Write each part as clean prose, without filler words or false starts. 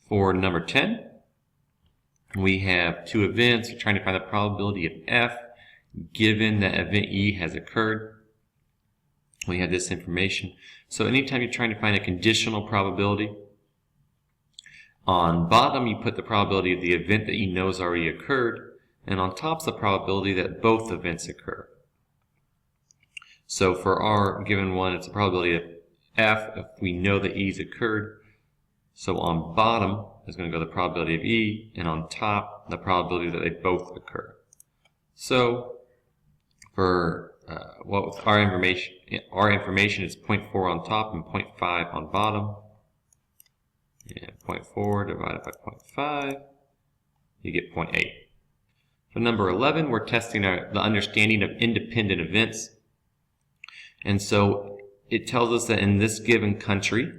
For number 10, we have two events. We're trying to find the probability of F given that event E has occurred. We have this information. So anytime you're trying to find a conditional probability, on bottom you put the probability of the event that you know has already occurred, and on top's the probability that both events occur. So for our given one, it's a probability of F if we know that E's occurred. So on bottom is going to go the probability of E, and on top the probability that they both occur. So for our information is 0.4 on top and 0.5 on bottom. And 0.4 divided by 0.5, you get 0.8. For number 11, we're testing the understanding of independent events. And so it tells us that in this given country,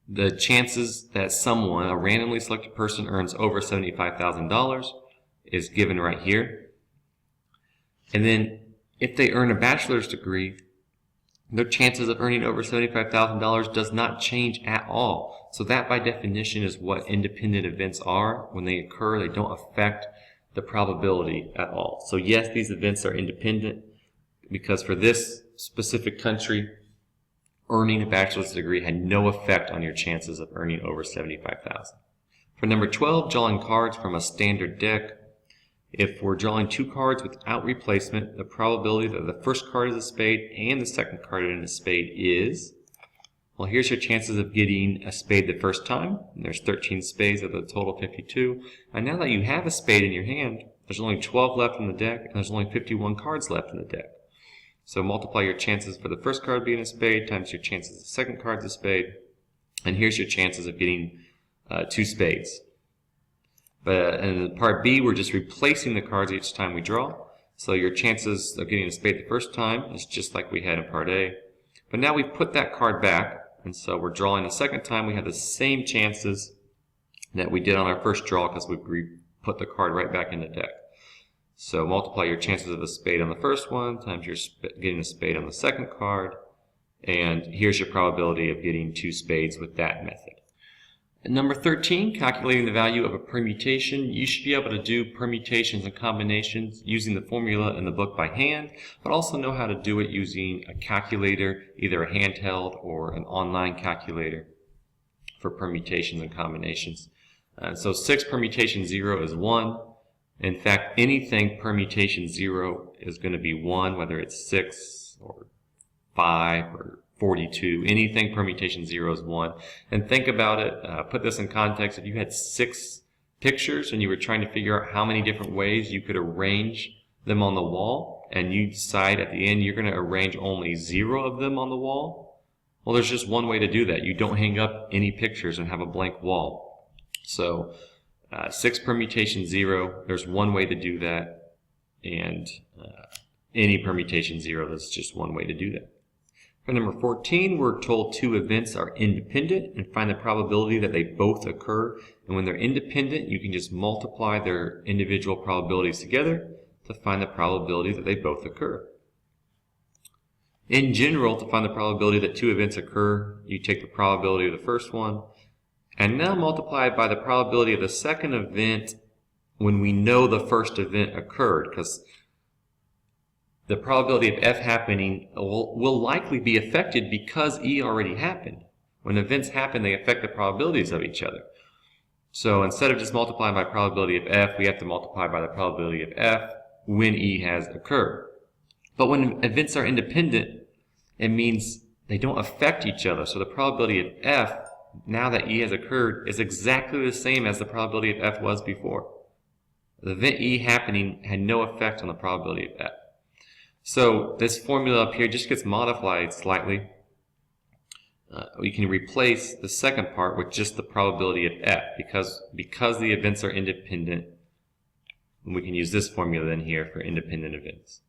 the chances that someone, a randomly selected person, earns over $75,000 is given right here. And then if they earn a bachelor's degree, their chances of earning over $75,000 does not change at all. So that by definition is what independent events are. When they occur, they don't affect the probability at all. So yes, these events are independent because for this specific country, earning a bachelor's degree had no effect on your chances of earning over $75,000. For number 12, drawing cards from a standard deck. If we're drawing two cards without replacement, the probability that the first card is a spade and the second card is a spade is, well, here's your chances of getting a spade the first time. And there's 13 spades of the total 52. And now that you have a spade in your hand, there's only 12 left in the deck, and there's only 51 cards left in the deck. So multiply your chances for the first card being a spade times your chances of the second card's a spade, and here's your chances of getting two spades. But in part B, we're just replacing the cards each time we draw. So your chances of getting a spade the first time is just like we had in part A. But now we've put that card back, and so we're drawing the second time. We have the same chances that we did on our first draw because we put the card right back in the deck. So multiply your chances of a spade on the first one times your getting a spade on the second card, and here's your probability of getting two spades with that method. And number 13, calculating the value of a permutation. You should be able to do permutations and combinations using the formula in the book by hand, but also know how to do it using a calculator, either a handheld or an online calculator for permutations and combinations. So 6 permutation 0 is 1. In fact, anything permutation 0 is going to be 1, whether it's 6 or 5 or 42. Anything permutation 0 is 1. And think about it, put this in context. If you had 6 pictures and you were trying to figure out how many different ways you could arrange them on the wall, and you decide at the end you're going to arrange only 0 of them on the wall, well, there's just one way to do that. You don't hang up any pictures and have a blank wall. So 6 permutation 0, there's one way to do that, and any permutation 0, that's just one way to do that. For number 14, we're told two events are independent and find the probability that they both occur. And when they're independent, you can just multiply their individual probabilities together to find the probability that they both occur. In general, to find the probability that two events occur, you take the probability of the first one and now multiply it by the probability of the second event when we know the first event occurred, because the probability of F happening will likely be affected because E already happened. When events happen, they affect the probabilities of each other. So instead of just multiplying by probability of F, we have to multiply by the probability of F when E has occurred. But when events are independent, it means they don't affect each other. So the probability of F, now that E has occurred, is exactly the same as the probability of F was before. The event E happening had no effect on the probability of F. So this formula up here just gets modified slightly. We can replace the second part with just the probability of F because the events are independent. We can use this formula then here for independent events.